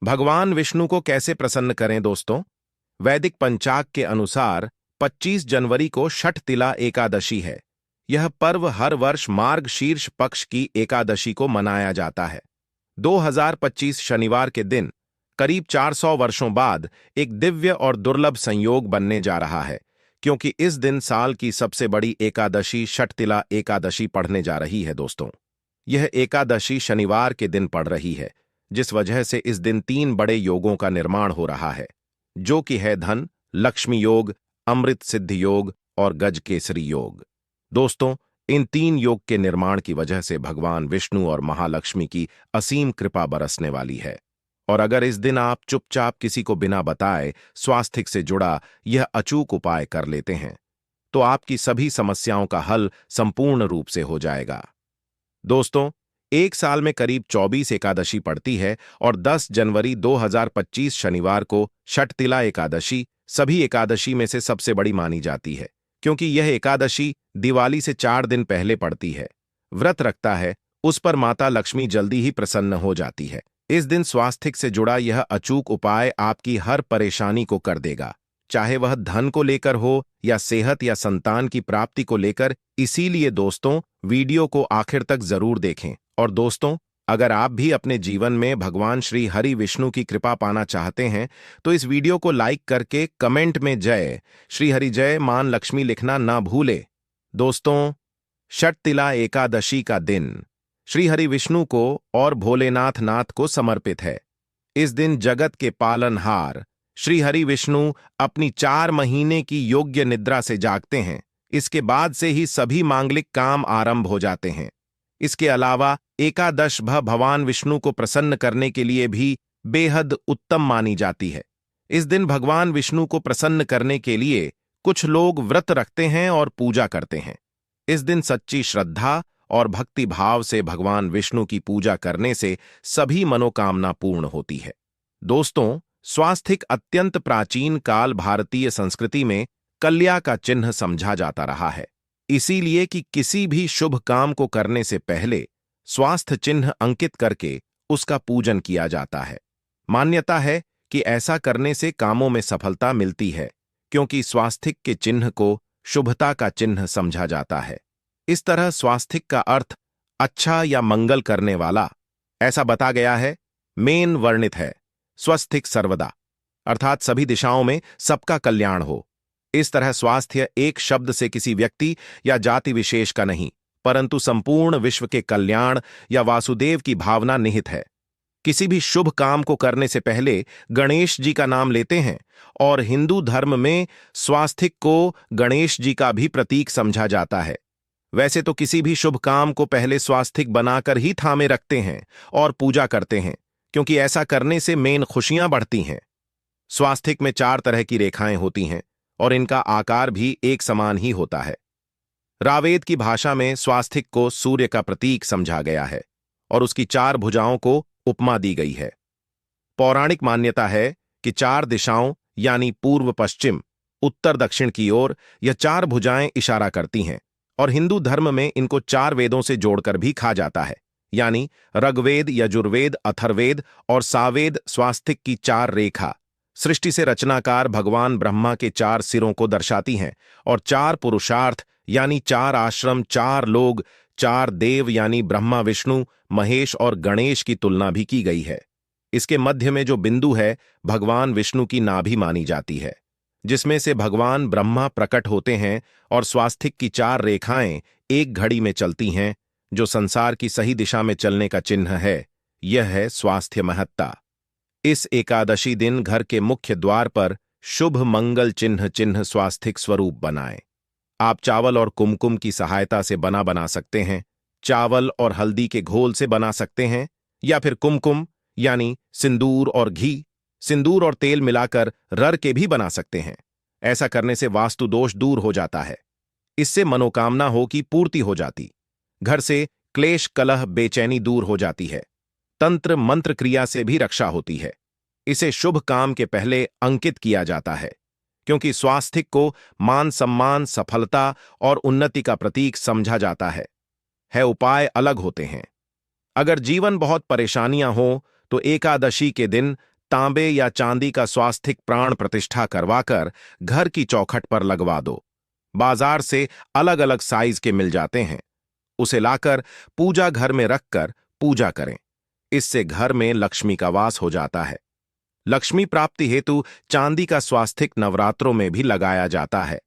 भगवान विष्णु को कैसे प्रसन्न करें दोस्तों? वैदिक पंचाग के अनुसार 25 जनवरी को षठतिला एकादशी है। यह पर्व हर वर्ष मार्ग शीर्ष पक्ष की एकादशी को मनाया जाता है। 2025 शनिवार के दिन करीब 400 वर्षों बाद एक दिव्य और दुर्लभ संयोग बनने जा रहा है, क्योंकि इस दिन साल की सबसे बड़ी एकादशी षठतिला एकादशी पड़ने जा रही है दोस्तों। यह एकादशी शनिवार के दिन पड़ रही है, जिस वजह से इस दिन 3 बड़े योगों का निर्माण हो रहा है, जो कि है धन, लक्ष्मी योग, अमृत सिद्धि योग और गजकेसरी योग। दोस्तों, इन 3 योग के निर्माण की वजह से भगवान विष्णु और महालक्ष्मी की असीम कृपा बरसने वाली है। और अगर इस दिन आप चुपचाप किसी को बिना बताए स्वास्थ्य से जुड़ा यह अचूक उपाय कर लेते हैं, तो आपकी सभी समस्याओं का हल संपूर्ण रूप से हो जाएगा। दोस्तों, एक साल में करीब 24 एकादशी पड़ती है और 10 जनवरी 2025 शनिवार को षठतिला एकादशी सभी एकादशी में से सबसे बड़ी मानी जाती है, क्योंकि यह एकादशी दिवाली से 4 दिन पहले पड़ती है। व्रत रखता है उस पर माता लक्ष्मी जल्दी ही प्रसन्न हो जाती है। इस दिन स्वास्थ्य से जुड़ा यह अचूक उपाय आपकी हर परेशानी को कर देगा, चाहे वह धन को लेकर हो या सेहत या संतान की प्राप्ति को लेकर। इसीलिए दोस्तों, वीडियो को आखिर तक जरूर देखें। और दोस्तों, अगर आप भी अपने जीवन में भगवान श्री हरि विष्णु की कृपा पाना चाहते हैं, तो इस वीडियो को लाइक करके कमेंट में जय श्री हरि जय मान लक्ष्मी लिखना ना भूले। दोस्तों, षठतिला एकादशी का दिन श्री हरि विष्णु को और भोलेनाथ नाथ को समर्पित है। इस दिन जगत के पालनहार श्री हरि विष्णु अपनी 4 महीने की योग्य निद्रा से जागते हैं। इसके बाद से ही सभी मांगलिक काम आरंभ हो जाते हैं। इसके अलावा एकादश भगवान विष्णु को प्रसन्न करने के लिए भी बेहद उत्तम मानी जाती है। इस दिन भगवान विष्णु को प्रसन्न करने के लिए कुछ लोग व्रत रखते हैं और पूजा करते हैं। इस दिन सच्ची श्रद्धा और भक्ति भाव से भगवान विष्णु की पूजा करने से सभी मनोकामना पूर्ण होती है। दोस्तों, स्वास्थिक अत्यंत प्राचीन काल भारतीय संस्कृति में कल्या का चिन्ह समझा जाता रहा है। इसीलिए कि किसी भी शुभ काम को करने से पहले स्वास्थ्य चिन्ह अंकित करके उसका पूजन किया जाता है। मान्यता है कि ऐसा करने से कामों में सफलता मिलती है, क्योंकि स्वास्थिक के चिन्ह को शुभता का चिन्ह समझा जाता है। इस तरह स्वास्थिक का अर्थ अच्छा या मंगल करने वाला ऐसा बता गया है। मेन वर्णित है स्वस्थिक सर्वदा, अर्थात सभी दिशाओं में सबका कल्याण हो। इस तरह स्वास्थ्य एक शब्द से किसी व्यक्ति या जाति विशेष का नहीं, परंतु संपूर्ण विश्व के कल्याण या वासुदेव की भावना निहित है। किसी भी शुभ काम को करने से पहले गणेश जी का नाम लेते हैं, और हिंदू धर्म में स्वास्थिक को गणेश जी का भी प्रतीक समझा जाता है। वैसे तो किसी भी शुभ काम को पहले स्वास्थिक बनाकर ही थामे रखते हैं और पूजा करते हैं, क्योंकि ऐसा करने से मेन खुशियां बढ़ती हैं। स्वास्थिक में 4 तरह की रेखाएं होती हैं और इनका आकार भी एक समान ही होता है। रावेद की भाषा में स्वास्थिक को सूर्य का प्रतीक समझा गया है और उसकी 4 भुजाओं को उपमा दी गई है। पौराणिक मान्यता है कि 4 दिशाओं यानी पूर्व पश्चिम उत्तर दक्षिण की ओर यह 4 भुजाएं इशारा करती हैं, और हिंदू धर्म में इनको 4 वेदों से जोड़कर भी कहा जाता है, यानी ऋग्वेद, यजुर्वेद, अथर्ववेद और सावेद। स्वास्थिक की 4 रेखा सृष्टि से रचनाकार भगवान ब्रह्मा के 4 सिरों को दर्शाती हैं, और 4 पुरुषार्थ यानी 4 आश्रम, 4 लोग, 4 देव यानी ब्रह्मा, विष्णु, महेश और गणेश की तुलना भी की गई है। इसके मध्य में जो बिंदु है भगवान विष्णु की नाभि मानी जाती है, जिसमें से भगवान ब्रह्मा प्रकट होते हैं, और स्वास्थिक की 4 रेखाएं एक घड़ी में चलती हैं, जो संसार की सही दिशा में चलने का चिन्ह है। यह है स्वास्थ्य महत्ता। इस एकादशी दिन घर के मुख्य द्वार पर शुभ मंगल चिन्ह स्वास्थिक स्वरूप बनाएं। आप चावल और कुमकुम की सहायता से बना सकते हैं, चावल और हल्दी के घोल से बना सकते हैं, या फिर कुमकुम यानी सिंदूर और घी, सिंदूर और तेल मिलाकर रर के भी बना सकते हैं। ऐसा करने से वास्तु दोष दूर हो जाता है। इससे मनोकामना हो की पूर्ति हो जाती, घर से क्लेश कलह बेचैनी दूर हो जाती है, तंत्र मंत्र क्रिया से भी रक्षा होती है। इसे शुभ काम के पहले अंकित किया जाता है, क्योंकि स्वास्थिक को मान सम्मान, सफलता और उन्नति का प्रतीक समझा जाता है। उपाय अलग होते हैं। अगर जीवन बहुत परेशानियां हो तो एकादशी के दिन तांबे या चांदी का स्वास्तिक प्राण प्रतिष्ठा करवाकर घर की चौखट पर लगवा दो। बाजार से अलग अलग साइज के मिल जाते हैं। उसे लाकर पूजा घर में रखकर पूजा करें। इससे घर में लक्ष्मी का वास हो जाता है। लक्ष्मी प्राप्ति हेतु चांदी का स्वास्तिक नवरात्रों में भी लगाया जाता है,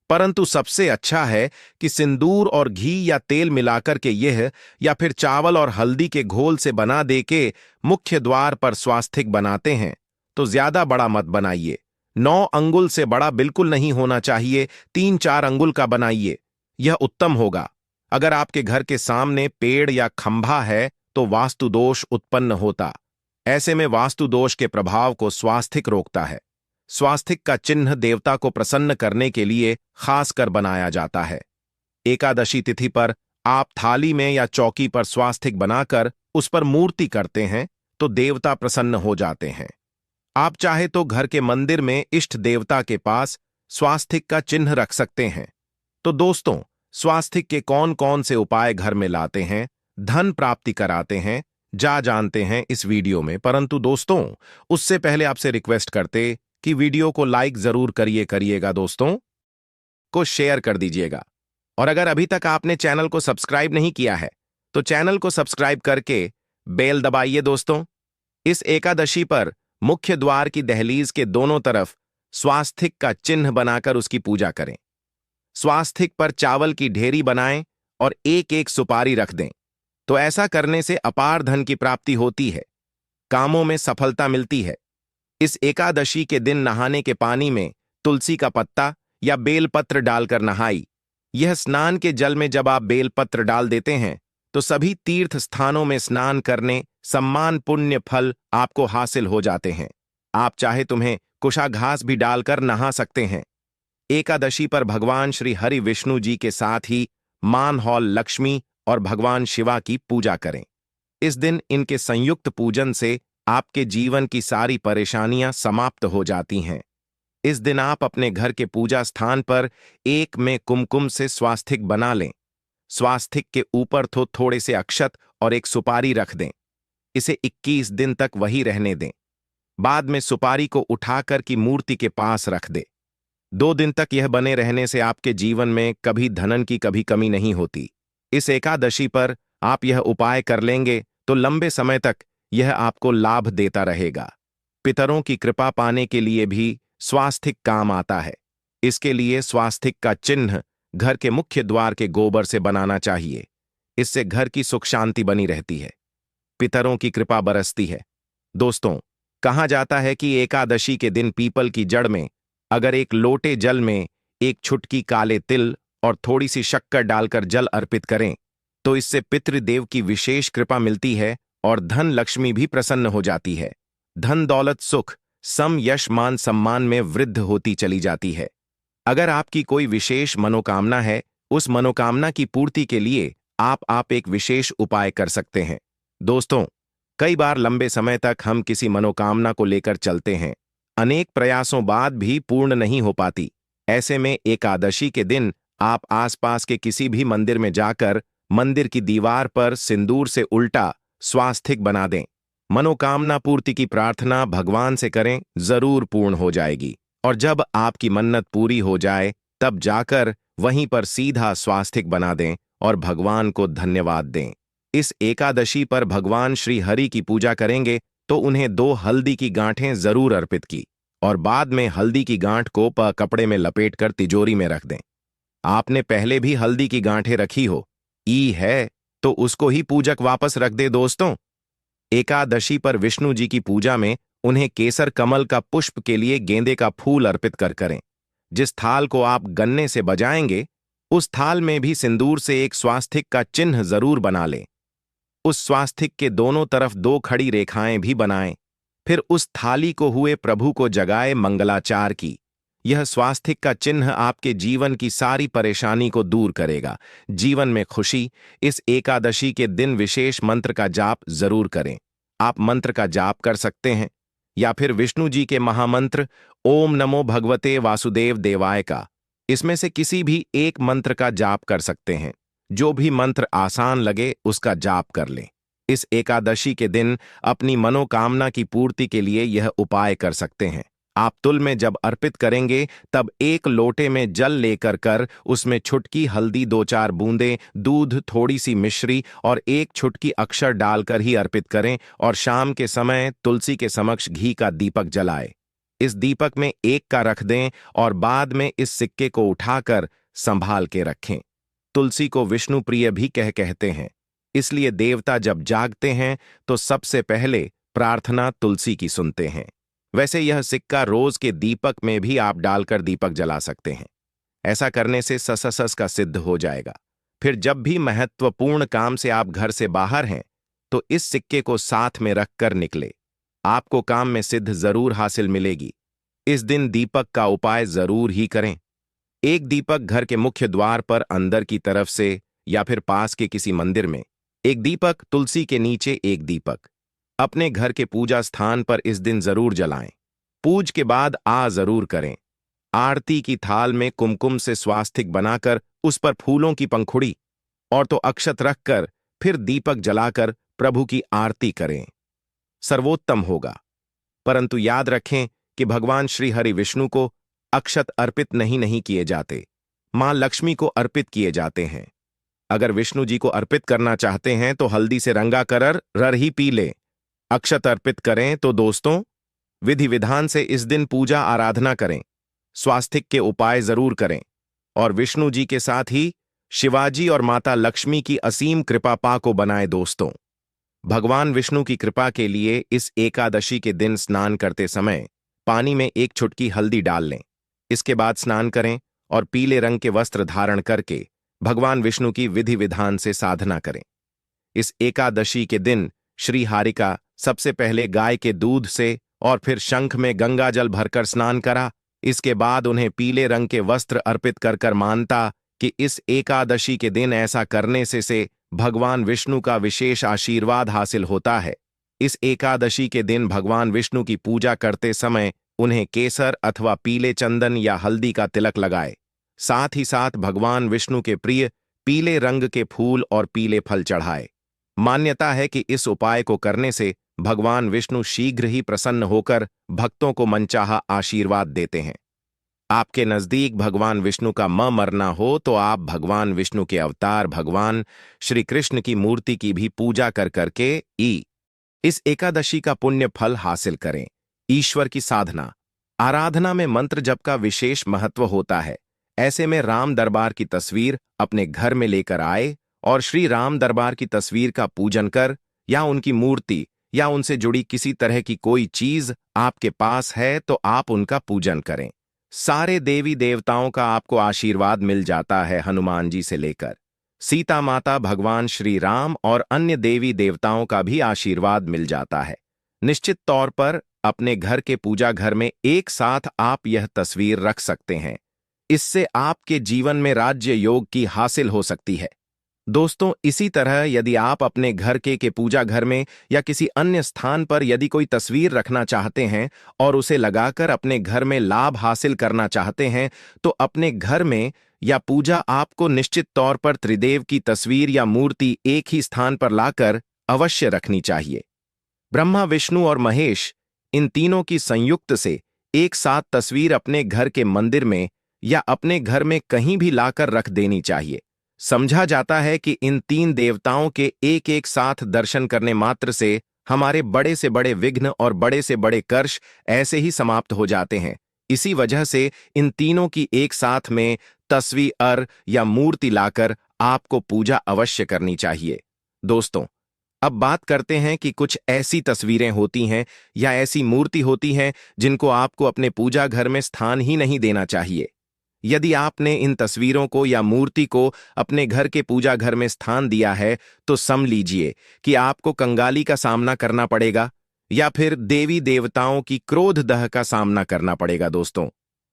परंतु सबसे अच्छा है कि सिंदूर और घी या तेल मिलाकर के यह या फिर चावल और हल्दी के घोल से बना दे के मुख्य द्वार पर स्वास्तिक बनाते हैं तो ज्यादा बड़ा मत बनाइए। 9 अंगुल से बड़ा बिल्कुल नहीं होना चाहिए, 3-4 अंगुल का बनाइए, यह उत्तम होगा। अगर आपके घर के सामने पेड़ या खंभा है तो वास्तु दोष उत्पन्न होता। ऐसे में वास्तु दोष के प्रभाव को स्वास्तिक रोकता है। स्वास्तिक का चिन्ह देवता को प्रसन्न करने के लिए खासकर बनाया जाता है। एकादशी तिथि पर आप थाली में या चौकी पर स्वास्तिक बनाकर उस पर मूर्ति करते हैं तो देवता प्रसन्न हो जाते हैं। आप चाहे तो घर के मंदिर में इष्ट देवता के पास स्वास्तिक का चिन्ह रख सकते हैं। तो दोस्तों, स्वास्तिक के कौन कौन से उपाय घर में लाते हैं, धन प्राप्ति कराते हैं, जानते हैं इस वीडियो में। परंतु दोस्तों, उससे पहले आपसे रिक्वेस्ट करते कि वीडियो को लाइक जरूर करिएगा, दोस्तों को शेयर कर दीजिएगा। और अगर अभी तक आपने चैनल को सब्सक्राइब नहीं किया है तो चैनल को सब्सक्राइब करके बेल दबाइए। दोस्तों, इस एकादशी पर मुख्य द्वार की दहलीज के दोनों तरफ स्वास्तिक का चिन्ह बनाकर उसकी पूजा करें। स्वास्तिक पर चावल की ढेरी बनाएं और एक एक सुपारी रख दें। तो ऐसा करने से अपार धन की प्राप्ति होती है, कामों में सफलता मिलती है। इस एकादशी के दिन नहाने के पानी में तुलसी का पत्ता या बेलपत्र डालकर नहाई। यह स्नान के जल में जब आप बेलपत्र डाल देते हैं तो सभी तीर्थ स्थानों में स्नान करने सम्मान पुण्य फल आपको हासिल हो जाते हैं। आप चाहे तुम्हें कुशा घास भी डालकर नहा सकते हैं। एकादशी पर भगवान श्री हरि विष्णु जी के साथ ही मान हॉल लक्ष्मी और भगवान शिवा की पूजा करें। इस दिन इनके संयुक्त पूजन से आपके जीवन की सारी परेशानियां समाप्त हो जाती हैं। इस दिन आप अपने घर के पूजा स्थान पर एक में कुमकुम से स्वास्तिक बना लें। स्वास्तिक के ऊपर तो थोड़े से अक्षत और एक सुपारी रख दें। इसे 21 दिन तक वही रहने दें। बाद में सुपारी को उठाकर की मूर्ति के पास रख दे। 2 दिन तक यह बने रहने से आपके जीवन में कभी धनन की कभी कमी नहीं होती। इस एकादशी पर आप यह उपाय कर लेंगे तो लंबे समय तक यह आपको लाभ देता रहेगा। पितरों की कृपा पाने के लिए भी स्वास्तिक काम आता है। इसके लिए स्वास्तिक का चिन्ह घर के मुख्य द्वार के गोबर से बनाना चाहिए। इससे घर की सुख शांति बनी रहती है, पितरों की कृपा बरसती है। दोस्तों, कहा जाता है कि एकादशी के दिन पीपल की जड़ में अगर एक लोटे जल में एक छुटकी काले तिल और थोड़ी सी शक्कर डालकर जल अर्पित करें तो इससे पितृदेव की विशेष कृपा मिलती है और धन लक्ष्मी भी प्रसन्न हो जाती है। धन दौलत सुख सम यश मान सम्मान में वृद्धि होती चली जाती है। अगर आपकी कोई विशेष मनोकामना है, उस मनोकामना की पूर्ति के लिए आप एक विशेष उपाय कर सकते हैं। दोस्तों, कई बार लंबे समय तक हम किसी मनोकामना को लेकर चलते हैं, अनेक प्रयासों बाद भी पूर्ण नहीं हो पाती। ऐसे में एकादशी के दिन आप आसपास के किसी भी मंदिर में जाकर मंदिर की दीवार पर सिंदूर से उल्टा स्वास्तिक बना दें। मनोकामना पूर्ति की प्रार्थना भगवान से करें, जरूर पूर्ण हो जाएगी। और जब आपकी मन्नत पूरी हो जाए तब जाकर वहीं पर सीधा स्वास्तिक बना दें और भगवान को धन्यवाद दें। इस एकादशी पर भगवान श्री हरि की पूजा करेंगे तो उन्हें 2 हल्दी की गांठें जरूर अर्पित की और बाद में हल्दी की गांठ को कपड़े में लपेटकर तिजोरी में रख दें। आपने पहले भी हल्दी की गांठें रखी हो है तो उसको ही पूजक वापस रख दे। दोस्तों, एकादशी पर विष्णु जी की पूजा में उन्हें केसर कमल का पुष्प के लिए गेंदे का फूल अर्पित करें। जिस थाल को आप गन्ने से बजाएंगे उस थाल में भी सिंदूर से एक स्वास्तिक का चिन्ह जरूर बना लें। उस स्वास्तिक के दोनों तरफ 2 खड़ी रेखाएं भी बनाएं। फिर उस थाली को हुए प्रभु को जगाए मंगलाचार की। यह स्वास्तिक का चिन्ह आपके जीवन की सारी परेशानी को दूर करेगा, जीवन में खुशी। इस एकादशी के दिन विशेष मंत्र का जाप जरूर करें। आप मंत्र का जाप कर सकते हैं या फिर विष्णु जी के महामंत्र ओम नमो भगवते वासुदेव देवाय का, इसमें से किसी भी एक मंत्र का जाप कर सकते हैं। जो भी मंत्र आसान लगे उसका जाप कर लें। इस एकादशी के दिन अपनी मनोकामना की पूर्ति के लिए यह उपाय कर सकते हैं। आप तुल में जब अर्पित करेंगे तब एक लोटे में जल लेकर उसमें छुटकी हल्दी, 2-4 बूंदें दूध, थोड़ी सी मिश्री और एक छुटकी अक्षर डालकर ही अर्पित करें और शाम के समय तुलसी के समक्ष घी का दीपक जलाएं। इस दीपक में एक का रख दें और बाद में इस सिक्के को उठाकर संभाल के रखें। तुलसी को विष्णु प्रिय भी कहते हैं, इसलिए देवता जब जागते हैं तो सबसे पहले प्रार्थना तुलसी की सुनते हैं। वैसे यह सिक्का रोज के दीपक में भी आप डालकर दीपक जला सकते हैं। ऐसा करने से सससस का सिद्ध हो जाएगा। फिर जब भी महत्वपूर्ण काम से आप घर से बाहर हैं तो इस सिक्के को साथ में रखकर निकले। आपको काम में सिद्ध जरूर हासिल मिलेगी। इस दिन दीपक का उपाय जरूर ही करें। एक दीपक घर के मुख्य द्वार पर अंदर की तरफ से या फिर पास के किसी मंदिर में, एक दीपक तुलसी के नीचे, एक दीपक अपने घर के पूजा स्थान पर इस दिन जरूर जलाएं। पूज के बाद जरूर करें। आरती की थाल में कुमकुम से स्वास्तिक बनाकर उस पर फूलों की पंखुड़ी और तो अक्षत रखकर फिर दीपक जलाकर प्रभु की आरती करें। सर्वोत्तम होगा। परंतु याद रखें कि भगवान श्री हरि विष्णु को अक्षत अर्पित नहीं किए जाते, मां लक्ष्मी को अर्पित किए जाते हैं। अगर विष्णु जी को अर्पित करना चाहते हैं तो हल्दी से रंगा कर रर ही पी लें। अक्षत अर्पित करें तो दोस्तों विधि विधान से इस दिन पूजा आराधना करें, स्वास्तिक के उपाय जरूर करें और विष्णु जी के साथ ही शिवाजी और माता लक्ष्मी की असीम कृपा पा को बनाए। दोस्तों, भगवान विष्णु की कृपा के लिए इस एकादशी के दिन स्नान करते समय पानी में एक चुटकी हल्दी डाल लें। इसके बाद स्नान करें और पीले रंग के वस्त्र धारण करके भगवान विष्णु की विधि विधान से साधना करें। इस एकादशी के दिन श्री हारिका सबसे पहले गाय के दूध से और फिर शंख में गंगा जल भरकर स्नान करा। इसके बाद उन्हें पीले रंग के वस्त्र अर्पित कर मानता कि इस एकादशी के दिन ऐसा करने से भगवान विष्णु का विशेष आशीर्वाद हासिल होता है। इस एकादशी के दिन भगवान विष्णु की पूजा करते समय उन्हें केसर अथवा पीले चंदन या हल्दी का तिलक लगाए। साथ ही साथ भगवान विष्णु के प्रिय पीले रंग के फूल और पीले फल चढ़ाए। मान्यता है कि इस उपाय को करने से भगवान विष्णु शीघ्र ही प्रसन्न होकर भक्तों को मनचाहा आशीर्वाद देते हैं। आपके नजदीक भगवान विष्णु का मरना हो तो आप भगवान विष्णु के अवतार भगवान श्री कृष्ण की मूर्ति की भी पूजा करके इस एकादशी का पुण्य फल हासिल करें। ईश्वर की साधना आराधना में मंत्र जप का विशेष महत्व होता है। ऐसे में राम दरबार की तस्वीर अपने घर में लेकर आए और श्री राम दरबार की तस्वीर का पूजन कर या उनकी मूर्ति या उनसे जुड़ी किसी तरह की कोई चीज आपके पास है तो आप उनका पूजन करें। सारे देवी देवताओं का आपको आशीर्वाद मिल जाता है। हनुमान जी से लेकर सीता माता, भगवान श्री राम और अन्य देवी देवताओं का भी आशीर्वाद मिल जाता है। निश्चित तौर पर अपने घर के पूजा घर में एक साथ आप यह तस्वीर रख सकते हैं। इससे आपके जीवन में राज्य योग की हासिल हो सकती है। दोस्तों, इसी तरह यदि आप अपने घर के पूजा घर में या किसी अन्य स्थान पर यदि कोई तस्वीर रखना चाहते हैं और उसे लगाकर अपने घर में लाभ हासिल करना चाहते हैं तो अपने घर में या पूजा आपको निश्चित तौर पर त्रिदेव की तस्वीर या मूर्ति एक ही स्थान पर लाकर अवश्य रखनी चाहिए। ब्रह्मा, विष्णु और महेश, इन तीनों की संयुक्त से एक साथ तस्वीर अपने घर के मंदिर में या अपने घर में कहीं भी लाकर रख देनी चाहिए। समझा जाता है कि इन तीन देवताओं के एक साथ दर्शन करने मात्र से हमारे बड़े से बड़े विघ्न और बड़े से बड़े कर्ष ऐसे ही समाप्त हो जाते हैं। इसी वजह से इन तीनों की एक साथ में तस्वीर या मूर्ति लाकर आपको पूजा अवश्य करनी चाहिए। दोस्तों, अब बात करते हैं कि कुछ ऐसी तस्वीरें होती हैं या ऐसी मूर्ति होती हैं जिनको आपको अपने पूजा घर में स्थान ही नहीं देना चाहिए। यदि आपने इन तस्वीरों को या मूर्ति को अपने घर के पूजा घर में स्थान दिया है तो समझ लीजिए कि आपको कंगाली का सामना करना पड़ेगा या फिर देवी देवताओं की क्रोध दह का सामना करना पड़ेगा। दोस्तों,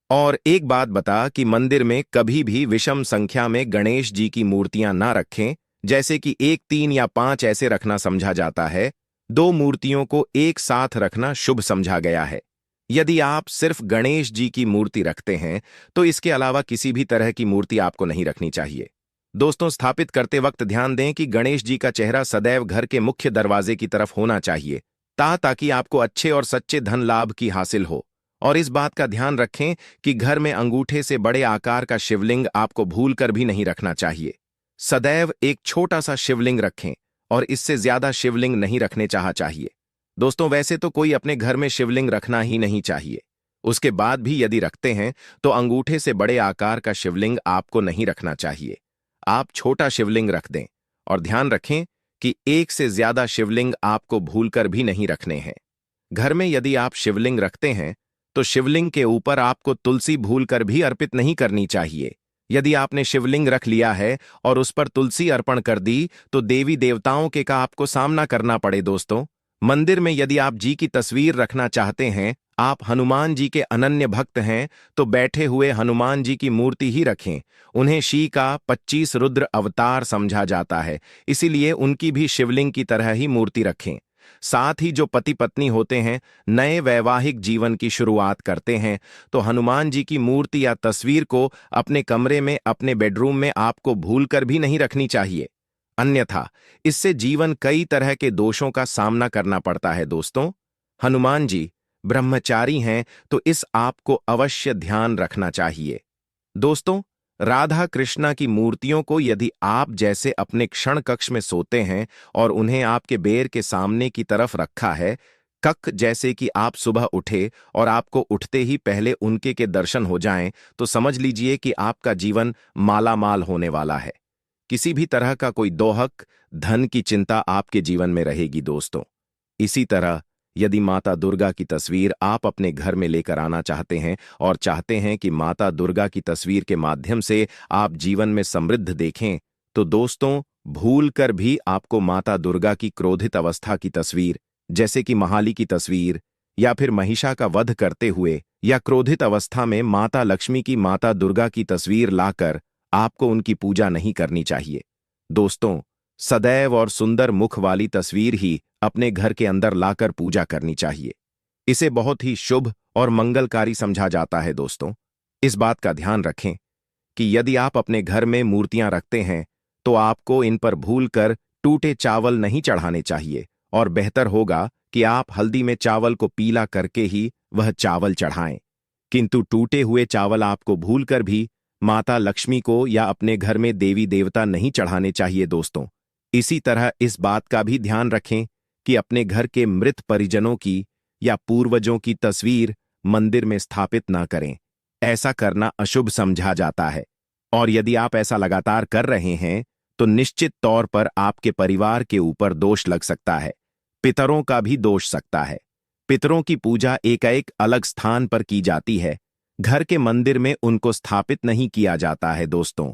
और एक बात बता कि मंदिर में कभी भी विषम संख्या में गणेश जी की मूर्तियां ना रखें, जैसे कि 1, 3 या 5 ऐसे रखना समझा जाता है। 2 मूर्तियों को एक साथ रखना शुभ समझा गया है। यदि आप सिर्फ गणेश जी की मूर्ति रखते हैं तो इसके अलावा किसी भी तरह की मूर्ति आपको नहीं रखनी चाहिए। दोस्तों, स्थापित करते वक्त ध्यान दें कि गणेश जी का चेहरा सदैव घर के मुख्य दरवाजे की तरफ होना चाहिए, ताकि आपको अच्छे और सच्चे धन लाभ की हासिल हो। और इस बात का ध्यान रखें कि घर में अंगूठे से बड़े आकार का शिवलिंग आपको भूल कर भी नहीं रखना चाहिए। सदैव एक छोटा सा शिवलिंग रखें और इससे ज्यादा शिवलिंग नहीं रखने चाहिए। दोस्तों, वैसे तो कोई अपने घर में शिवलिंग रखना ही नहीं चाहिए। उसके बाद भी यदि रखते हैं तो अंगूठे से बड़े आकार का शिवलिंग आपको नहीं रखना चाहिए। आप छोटा शिवलिंग रख दें और ध्यान रखें कि एक से ज्यादा शिवलिंग आपको भूलकर भी नहीं रखने हैं। घर में यदि आप शिवलिंग रखते हैं तो शिवलिंग के ऊपर आपको तुलसी भूलकर भी अर्पित नहीं करनी चाहिए। यदि आपने शिवलिंग रख लिया है और उस पर तुलसी अर्पण कर दी तो देवी देवताओं के का आपको सामना करना पड़े। दोस्तों, मंदिर में यदि आप जी की तस्वीर रखना चाहते हैं, आप हनुमान जी के अनन्य भक्त हैं, तो बैठे हुए हनुमान जी की मूर्ति ही रखें। उन्हें शी का 25 रुद्र अवतार समझा जाता है, इसीलिए उनकी भी शिवलिंग की तरह ही मूर्ति रखें। साथ ही जो पति पत्नी होते हैं, नए वैवाहिक जीवन की शुरुआत करते हैं, तो हनुमान जी की मूर्ति या तस्वीर को अपने कमरे में, अपने बेडरूम में आपको भूलकर भी नहीं रखनी चाहिए। अन्यथा इससे जीवन कई तरह के दोषों का सामना करना पड़ता है। दोस्तों, हनुमान जी ब्रह्मचारी हैं, तो इस आपको अवश्य ध्यान रखना चाहिए। दोस्तों, राधा कृष्णा की मूर्तियों को यदि आप जैसे अपने क्षण कक्ष में सोते हैं और उन्हें आपके बेर के सामने की तरफ रखा है, कक जैसे कि आप सुबह उठे और आपको उठते ही पहले उनके के दर्शन हो जाएं, तो समझ लीजिए कि आपका जीवन मालामाल होने वाला है। किसी भी तरह का कोई दोहक, धन की चिंता आपके जीवन में रहेगी। दोस्तों, इसी तरह यदि माता दुर्गा की तस्वीर आप अपने घर में लेकर आना चाहते हैं और चाहते हैं कि माता दुर्गा की तस्वीर के माध्यम से आप जीवन में समृद्ध देखें, तो दोस्तों, भूल कर भी आपको माता दुर्गा की क्रोधित अवस्था की तस्वीर, जैसे कि महाली की तस्वीर या फिर महिषा का वध करते हुए या क्रोधित अवस्था में माता लक्ष्मी की, माता दुर्गा की तस्वीर लाकर आपको उनकी पूजा नहीं करनी चाहिए। दोस्तों, सदैव और सुंदर मुख वाली तस्वीर ही अपने घर के अंदर लाकर पूजा करनी चाहिए। इसे बहुत ही शुभ और मंगलकारी समझा जाता है। दोस्तों, इस बात का ध्यान रखें कि यदि आप अपने घर में मूर्तियां रखते हैं तो आपको इन पर भूलकर टूटे चावल नहीं चढ़ाने चाहिए, और बेहतर होगा कि आप हल्दी में चावल को पीला करके ही वह चावल चढ़ाएं। किंतु टूटे हुए चावल आपको भूलकर भी माता लक्ष्मी को या अपने घर में देवी देवता नहीं चढ़ाने चाहिए। दोस्तों, इसी तरह इस बात का भी ध्यान रखें कि अपने घर के मृत परिजनों की या पूर्वजों की तस्वीर मंदिर में स्थापित ना करें। ऐसा करना अशुभ समझा जाता है, और यदि आप ऐसा लगातार कर रहे हैं तो निश्चित तौर पर आपके परिवार के ऊपर दोष लग सकता है। पितरों का भी दोष सकता है। पितरों की पूजा एक अलग स्थान पर की जाती है, घर के मंदिर में उनको स्थापित नहीं किया जाता है। दोस्तों,